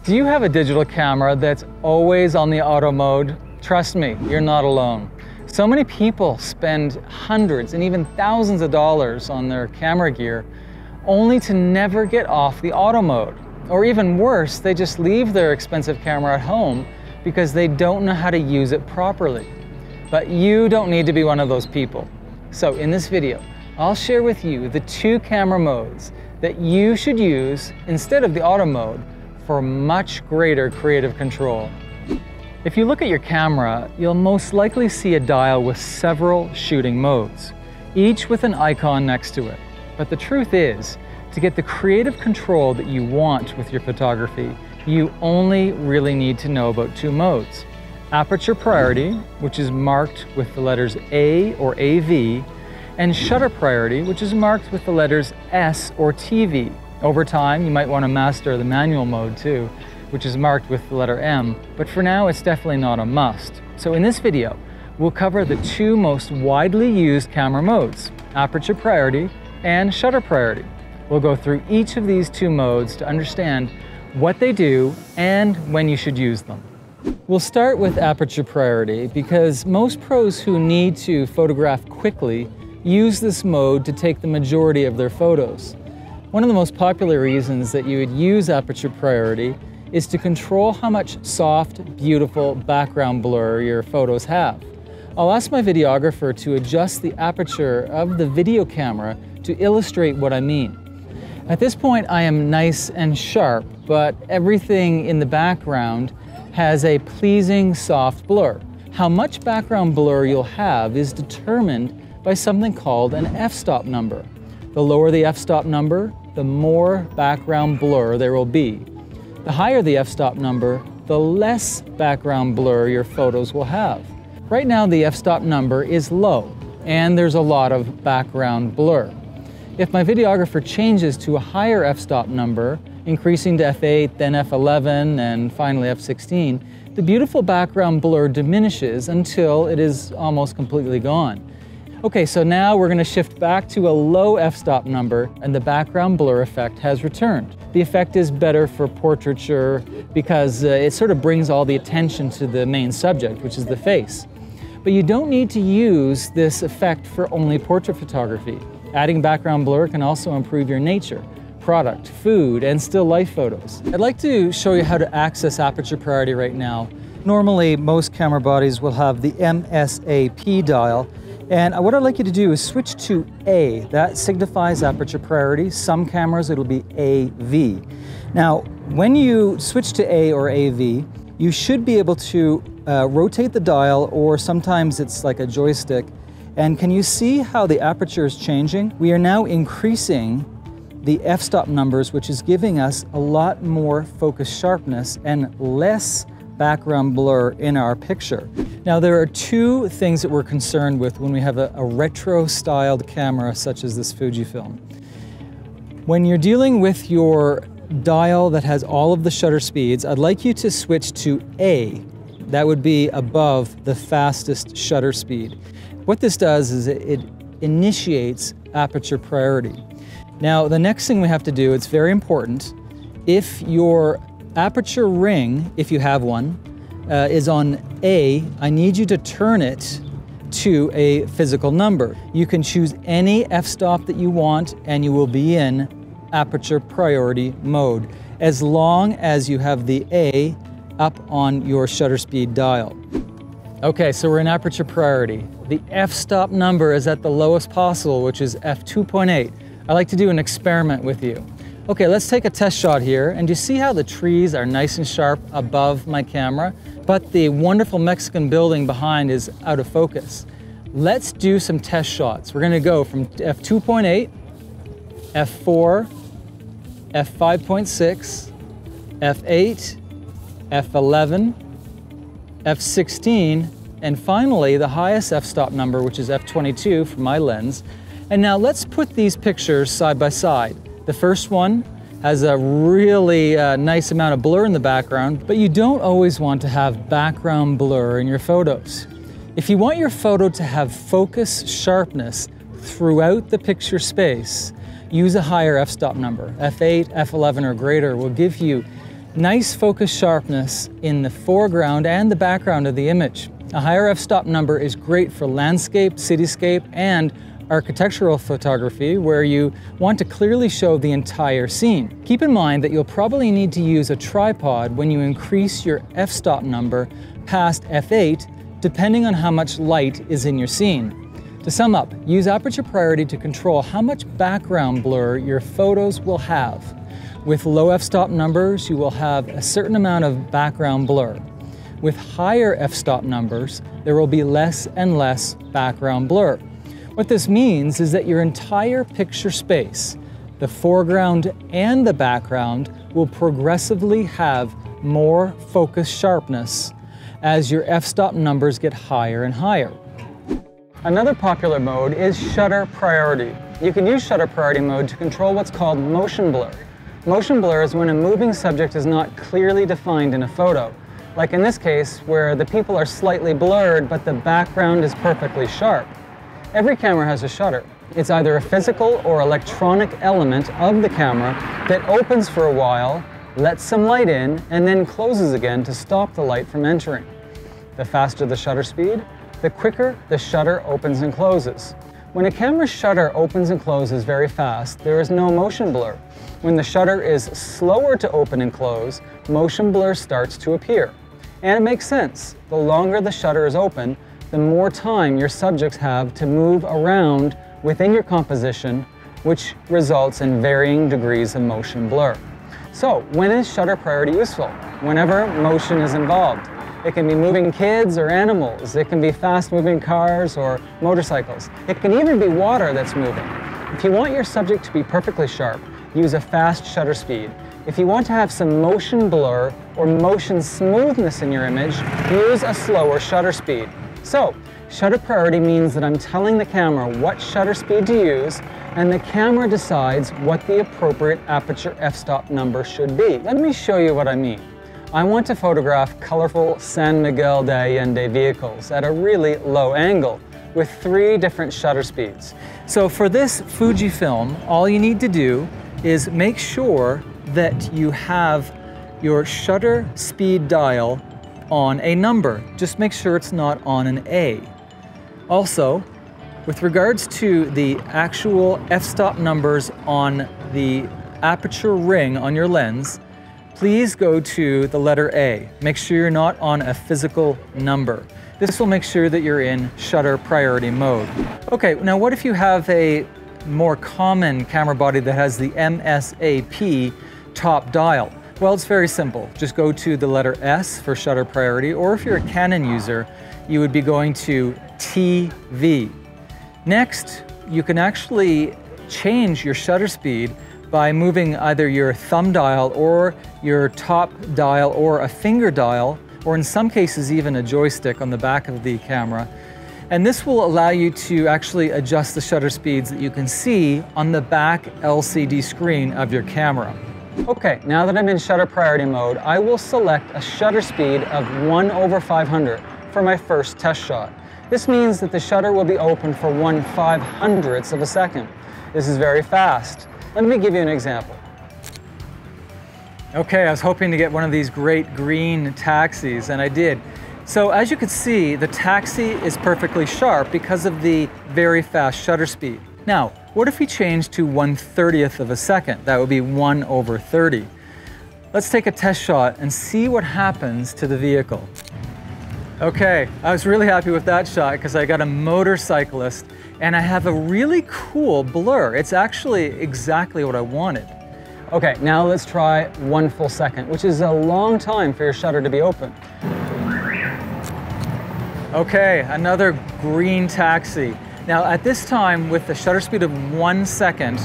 Do you have a digital camera that's always on the auto mode? Trust me, you're not alone. So many people spend hundreds and even thousands of dollars on their camera gear only to never get off the auto mode. Or even worse, they just leave their expensive camera at home because they don't know how to use it properly. But you don't need to be one of those people. So in this video, I'll share with you the 2 camera modes that you should use instead of the auto mode for much greater creative control. If you look at your camera, you'll most likely see a dial with several shooting modes, each with an icon next to it. But the truth is, to get the creative control that you want with your photography, you only really need to know about 2 modes. Aperture Priority, which is marked with the letters A or AV, and Shutter Priority, which is marked with the letters S or TV. Over time, you might want to master the manual mode too, which is marked with the letter M, but for now it's definitely not a must. So in this video, we'll cover the 2 most widely used camera modes, Aperture Priority and Shutter Priority. We'll go through each of these 2 modes to understand what they do and when you should use them. We'll start with Aperture Priority because most pros who need to photograph quickly use this mode to take the majority of their photos. One of the most popular reasons that you would use Aperture Priority is to control how much soft, beautiful background blur your photos have. I'll ask my videographer to adjust the aperture of the video camera to illustrate what I mean. At this point, I am nice and sharp, but everything in the background has a pleasing soft blur. How much background blur you'll have is determined by something called an f-stop number. The lower the f-stop number, the more background blur there will be. The higher the f-stop number, the less background blur your photos will have. Right now the f-stop number is low and there's a lot of background blur. If my videographer changes to a higher f-stop number, increasing to f8, then f11, and finally f16, the beautiful background blur diminishes until it is almost completely gone. Okay, so now we're going to shift back to a low f-stop number and the background blur effect has returned. The effect is better for portraiture because it sort of brings all the attention to the main subject, which is the face. But you don't need to use this effect for only portrait photography. Adding background blur can also improve your nature, product, food, and still life photos. I'd like to show you how to access Aperture Priority right now. Normally, most camera bodies will have the MSAP dial. And what I'd like you to do is switch to A. That signifies Aperture Priority. Some cameras, it'll be AV. Now, when you switch to A or AV, you should be able to rotate the dial, or sometimes it's like a joystick. And can you see how the aperture is changing? We are now increasing the f-stop numbers, which is giving us a lot more focus sharpness and less background blur in our picture. Now there are 2 things that we're concerned with when we have a retro styled camera such as this Fujifilm. When you're dealing with your dial that has all of the shutter speeds, I'd like you to switch to A. That would be above the fastest shutter speed. What this does is it initiates Aperture Priority. Now the next thing we have to do, it's very important, if your aperture ring, if you have one, is on A, I need you to turn it to a physical number. You can choose any f-stop that you want and you will be in Aperture Priority mode, as long as you have the A up on your shutter speed dial. Okay, so we're in Aperture Priority. The f-stop number is at the lowest possible, which is f2.8. I'd like to do an experiment with you. Okay, let's take a test shot here, and you see how the trees are nice and sharp above my camera, but the wonderful Mexican building behind is out of focus. Let's do some test shots. We're gonna go from f2.8, f4, f5.6, f8, f11, f16, and finally the highest f-stop number, which is f22 for my lens. And now let's put these pictures side by side. The first one has a really nice amount of blur in the background, but you don't always want to have background blur in your photos. If you want your photo to have focus sharpness throughout the picture space, use a higher f-stop number. f8, f11 or greater will give you Nice focus sharpness in the foreground and the background of the image. A higher f-stop number is great for landscape, cityscape, and architectural photography where you want to clearly show the entire scene. Keep in mind that you'll probably need to use a tripod when you increase your f-stop number past f8, depending on how much light is in your scene. To sum up, use Aperture Priority to control how much background blur your photos will have. With low f-stop numbers, you will have a certain amount of background blur. With higher f-stop numbers, there will be less and less background blur. What this means is that your entire picture space, the foreground and the background, will progressively have more focus sharpness as your f-stop numbers get higher and higher. Another popular mode is shutter priority. You can use shutter priority mode to control what's called motion blur. Motion blur is when a moving subject is not clearly defined in a photo, like in this case where the people are slightly blurred but the background is perfectly sharp. Every camera has a shutter. It's either a physical or electronic element of the camera that opens for a while, lets some light in, and then closes again to stop the light from entering. The faster the shutter speed, the quicker the shutter opens and closes. When a camera's shutter opens and closes very fast, there is no motion blur. When the shutter is slower to open and close, motion blur starts to appear. And it makes sense. The longer the shutter is open, the more time your subjects have to move around within your composition, which results in varying degrees of motion blur. So, when is shutter priority useful? Whenever motion is involved. It can be moving kids or animals. It can be fast-moving cars or motorcycles. It can even be water that's moving. If you want your subject to be perfectly sharp, use a fast shutter speed. If you want to have some motion blur or motion smoothness in your image, use a slower shutter speed. So, shutter priority means that I'm telling the camera what shutter speed to use, and the camera decides what the appropriate aperture f-stop number should be. Let me show you what I mean. I want to photograph colorful San Miguel de Allende vehicles at a really low angle with 3 different shutter speeds. So for this Fujifilm, all you need to do is make sure that you have your shutter speed dial on a number. Just make sure it's not on an A. Also, with regards to the actual f-stop numbers on the aperture ring on your lens, please go to the letter A. Make sure you're not on a physical number. This will make sure that you're in shutter priority mode. Okay, now what if you have a more common camera body that has the MSAP top dial? Well, it's very simple. Just go to the letter S for shutter priority, or if you're a Canon user, you would be going to TV. Next, you can actually change your shutter speed by moving either your thumb dial or your top dial or a finger dial, or in some cases even a joystick on the back of the camera. And this will allow you to actually adjust the shutter speeds that you can see on the back LCD screen of your camera. Okay, now that I'm in shutter priority mode, I will select a shutter speed of 1/500 for my first test shot. This means that the shutter will be open for 1/500th of a second. This is very fast. Let me give you an example. Okay, I was hoping to get one of these great green taxis, and I did. So as you can see, the taxi is perfectly sharp because of the very fast shutter speed. Now, what if we change to 1/30th of a second? That would be 1/30. Let's take a test shot and see what happens to the vehicle. Okay, I was really happy with that shot because I got a motorcyclist and I have a really cool blur. It's actually exactly what I wanted. Okay, now let's try 1 full second, which is a long time for your shutter to be open. Okay, another green taxi. Now at this time, with the shutter speed of 1 second,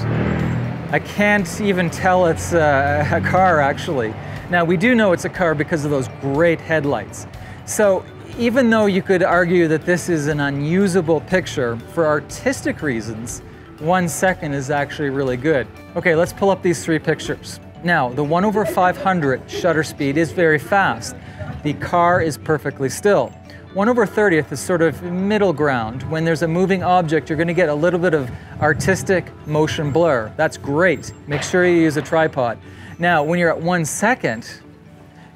I can't even tell it's a car actually. Now we do know it's a car because of those great headlights. So even though you could argue that this is an unusable picture, for artistic reasons, 1 second is actually really good. Okay, let's pull up these 3 pictures. Now, the 1/500 shutter speed is very fast. The car is perfectly still. 1/30th is sort of middle ground. When there's a moving object, you're gonna get a little bit of artistic motion blur. That's great. Make sure you use a tripod. Now, when you're at 1 second,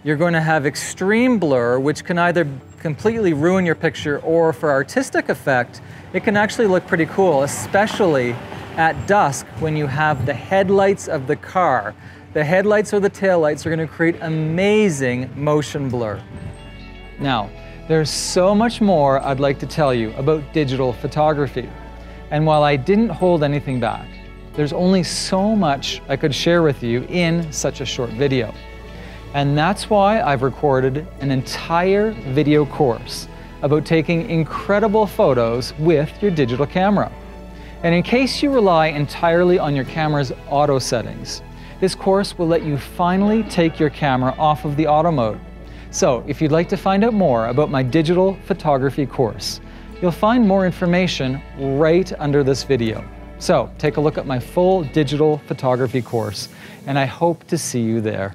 you're going to have extreme blur, which can either completely ruin your picture, or for artistic effect, it can actually look pretty cool, especially at dusk when you have the headlights of the car. The headlights or the taillights are going to create amazing motion blur. Now, there's so much more I'd like to tell you about digital photography. And while I didn't hold anything back, there's only so much I could share with you in such a short video. And that's why I've recorded an entire video course about taking incredible photos with your digital camera. And in case you rely entirely on your camera's auto settings, this course will let you finally take your camera off of the auto mode. So if you'd like to find out more about my digital photography course, you'll find more information right under this video. So take a look at my full digital photography course, and I hope to see you there.